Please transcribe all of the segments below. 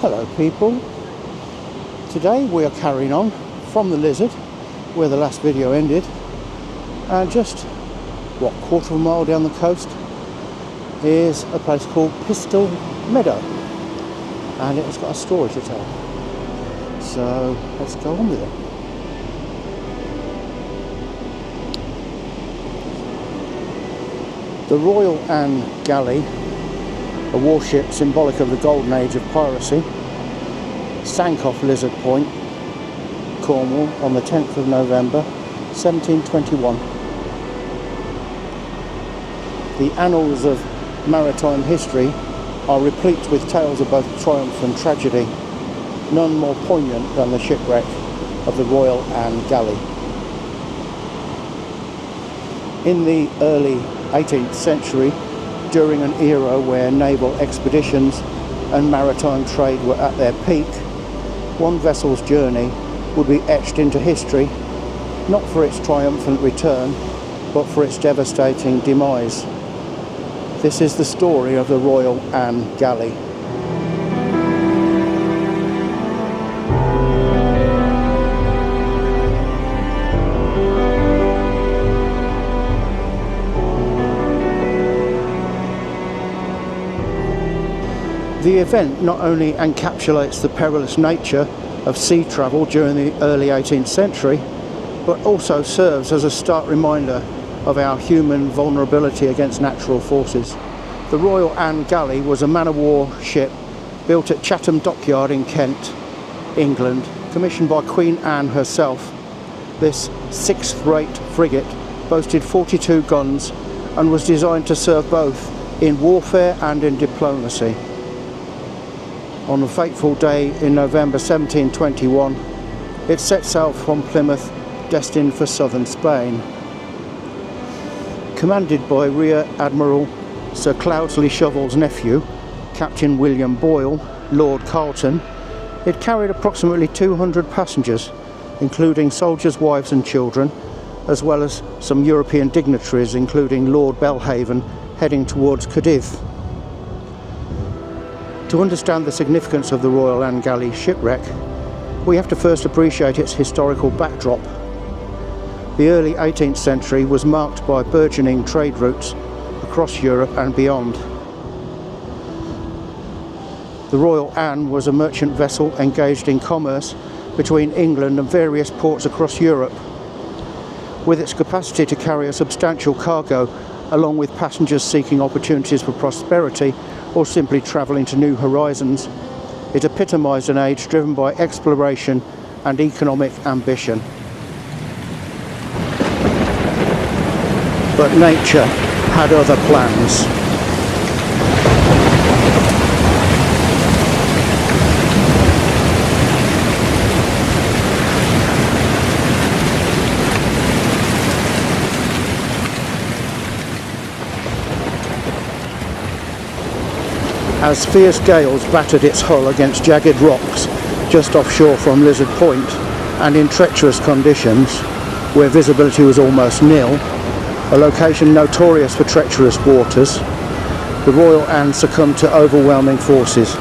Hello people, today we are carrying on from the Lizard where the last video ended, and just quarter of a mile down the coast is a place called Pistil Meadow, and it has got a story to tell, so let's go on with it. The Royal Anne Galley, a warship symbolic of the golden age of piracy, sank off Lizard Point, Cornwall on the 10th of November 1721. The annals of maritime history are replete with tales of both triumph and tragedy, none more poignant than the shipwreck of the Royal Anne Galley. In the early 18th century, during an era where naval expeditions and maritime trade were at their peak, one vessel's journey would be etched into history, not for its triumphant return, but for its devastating demise. This is the story of the Royal Anne Galley. The event not only encapsulates the perilous nature of sea travel during the early 18th century, but also serves as a stark reminder of our human vulnerability against natural forces. The Royal Anne Galley was a man-of-war ship built at Chatham Dockyard in Kent, England, commissioned by Queen Anne herself. This sixth-rate frigate boasted 42 guns and was designed to serve both in warfare and in diplomacy. On a fateful day in November 1721, it set sail from Plymouth, destined for southern Spain. Commanded by Rear Admiral Sir Cloudesley Shovel's nephew, Captain William Boyle, Lord Carleton, it carried approximately 200 passengers, including soldiers' wives and children, as well as some European dignitaries, including Lord Belhaven, heading towards Cadiz. To understand the significance of the Royal Anne Galley shipwreck, we have to first appreciate its historical backdrop. The early 18th century was marked by burgeoning trade routes across Europe and beyond. The Royal Anne was a merchant vessel engaged in commerce between England and various ports across Europe. With its capacity to carry a substantial cargo, along with passengers seeking opportunities for prosperity or simply travelling to new horizons, it epitomised an age driven by exploration and economic ambition. But nature had other plans. As fierce gales battered its hull against jagged rocks just offshore from Lizard Point, and in treacherous conditions where visibility was almost nil, a location notorious for treacherous waters, the Royal Anne succumbed to overwhelming forces.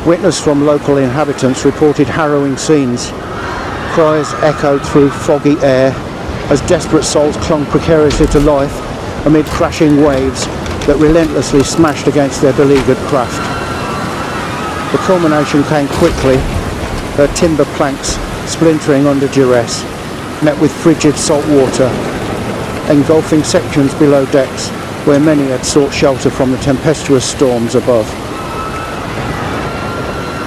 Witness from local inhabitants reported harrowing scenes. Cries echoed through foggy air as desperate souls clung precariously to life amid crashing waves that relentlessly smashed against their beleaguered craft. The culmination came quickly, her timber planks splintering under duress, met with frigid salt water, engulfing sections below decks where many had sought shelter from the tempestuous storms above.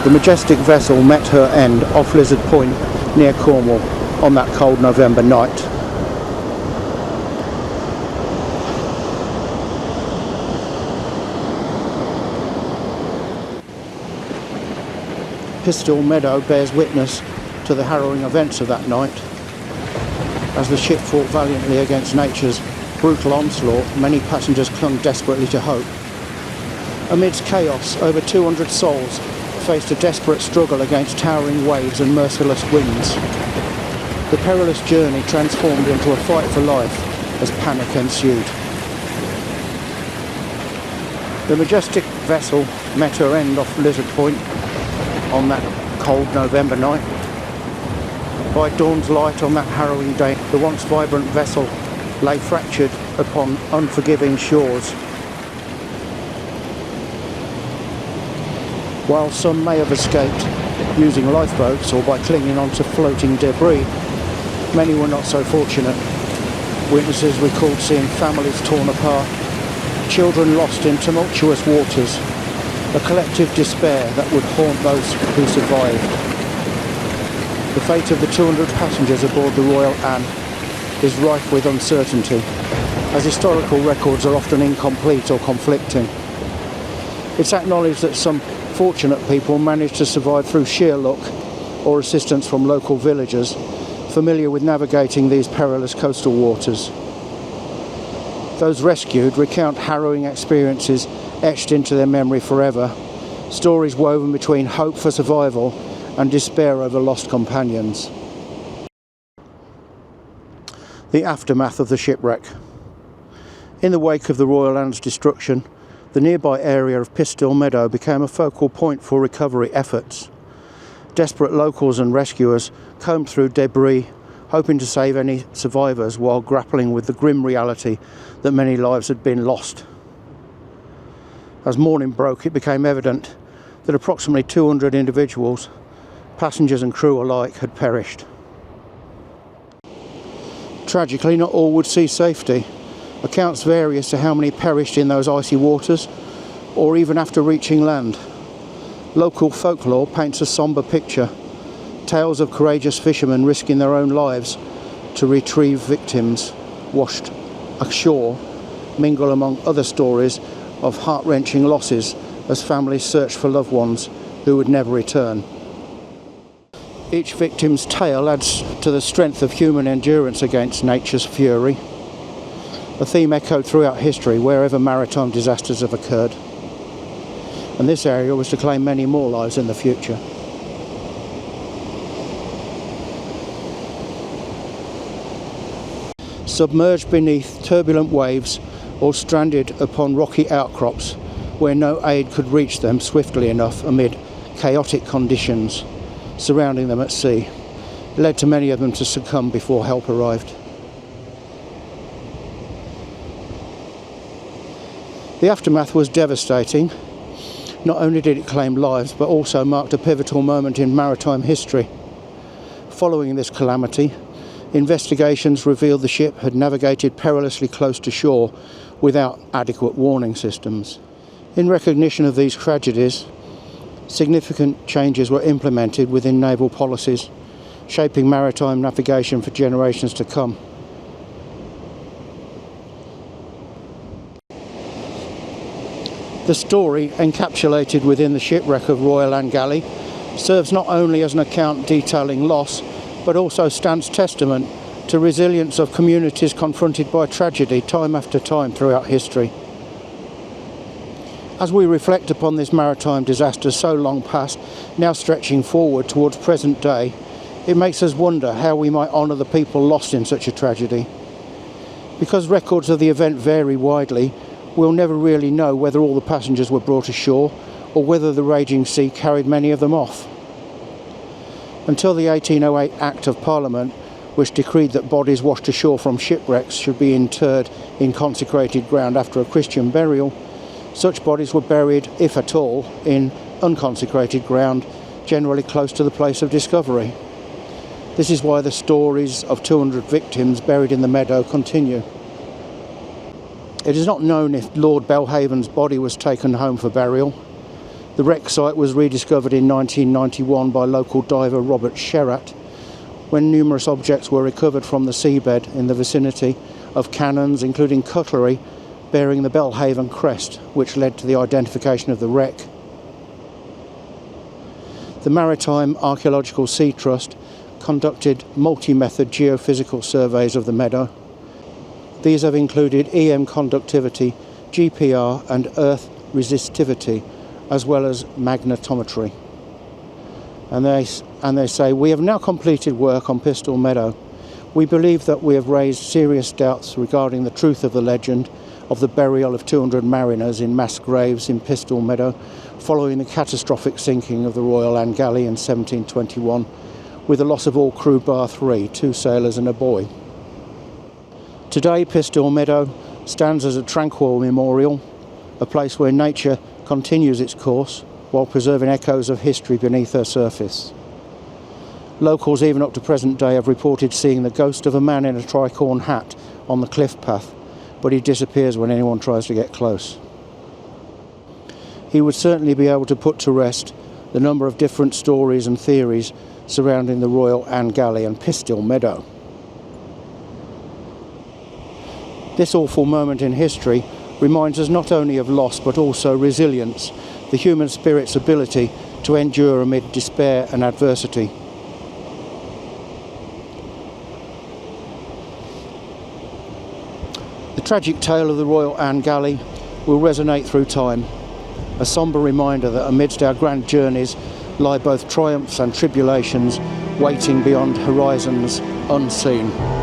The majestic vessel met her end off Lizard Point near Cornwall on that cold November night. Pistil Meadow bears witness to the harrowing events of that night. As the ship fought valiantly against nature's brutal onslaught, many passengers clung desperately to hope. Amidst chaos, over 200 souls faced a desperate struggle against towering waves and merciless winds. The perilous journey transformed into a fight for life as panic ensued. The majestic vessel met her end off Lizard Point on that cold November night. By dawn's light on that harrowing day, the once vibrant vessel lay fractured upon unforgiving shores. While some may have escaped using lifeboats or by clinging onto floating debris, many were not so fortunate. Witnesses recalled seeing families torn apart, children lost in tumultuous waters, a collective despair that would haunt those who survived. The fate of the 200 passengers aboard the Royal Anne is rife with uncertainty, as historical records are often incomplete or conflicting. It's acknowledged that some fortunate people managed to survive through sheer luck or assistance from local villagers familiar with navigating these perilous coastal waters. Those rescued recount harrowing experiences etched into their memory forever, stories woven between hope for survival and despair over lost companions. The aftermath of the shipwreck. In the wake of the Royal Anne's destruction, the nearby area of Pistil Meadow became a focal point for recovery efforts. Desperate locals and rescuers combed through debris, hoping to save any survivors while grappling with the grim reality that many lives had been lost. As morning broke, it became evident that approximately 200 individuals, passengers and crew alike, had perished. Tragically, not all would see safety. Accounts vary as to how many perished in those icy waters, or even after reaching land. Local folklore paints a sombre picture. Tales of courageous fishermen risking their own lives to retrieve victims washed ashore mingle among other stories of heart-wrenching losses as families search for loved ones who would never return. Each victim's tale adds to the strength of human endurance against nature's fury, a theme echoed throughout history wherever maritime disasters have occurred. And this area was to claim many more lives in the future. Submerged beneath turbulent waves or stranded upon rocky outcrops where no aid could reach them swiftly enough amid chaotic conditions surrounding them at sea, led to many of them to succumb before help arrived. The aftermath was devastating. Not only did it claim lives, but also marked a pivotal moment in maritime history. Following this calamity, investigations revealed the ship had navigated perilously close to shore without adequate warning systems. In recognition of these tragedies, significant changes were implemented within naval policies, shaping maritime navigation for generations to come. The story encapsulated within the shipwreck of Royal Anne Galley serves not only as an account detailing loss, but also stands testament to resilience of communities confronted by tragedy time after time throughout history. As we reflect upon this maritime disaster so long past, now stretching forward towards present day, it makes us wonder how we might honour the people lost in such a tragedy. Because records of the event vary widely, we'll never really know whether all the passengers were brought ashore or whether the raging sea carried many of them off. Until the 1808 Act of Parliament, which decreed that bodies washed ashore from shipwrecks should be interred in consecrated ground after a Christian burial, such bodies were buried, if at all, in unconsecrated ground, generally close to the place of discovery. This is why the stories of 200 victims buried in the meadow continue. It is not known if Lord Belhaven's body was taken home for burial. The wreck site was rediscovered in 1991 by local diver Robert Sherratt, when numerous objects were recovered from the seabed in the vicinity of cannons, including cutlery, bearing the Belhaven crest, which led to the identification of the wreck. The Maritime Archaeological Sea Trust conducted multi-method geophysical surveys of the meadow. These have included EM conductivity, GPR and earth resistivity, as well as magnetometry. And they say, "We have now completed work on Pistil Meadow. We believe that we have raised serious doubts regarding the truth of the legend of the burial of 200 mariners in mass graves in Pistil Meadow following the catastrophic sinking of the Royal Anne Galley in 1721, with the loss of all crew bar 3, 2 sailors and a boy. Today, Pistil Meadow stands as a tranquil memorial, a place where nature continues its course while preserving echoes of history beneath her surface. Locals, even up to present day, have reported seeing the ghost of a man in a tricorn hat on the cliff path, but he disappears when anyone tries to get close. He would certainly be able to put to rest the number of different stories and theories surrounding the Royal Anne Galley and Pistil Meadow. This awful moment in history reminds us not only of loss but also resilience, the human spirit's ability to endure amid despair and adversity. The tragic tale of the Royal Anne Galley will resonate through time, a sombre reminder that amidst our grand journeys lie both triumphs and tribulations waiting beyond horizons unseen.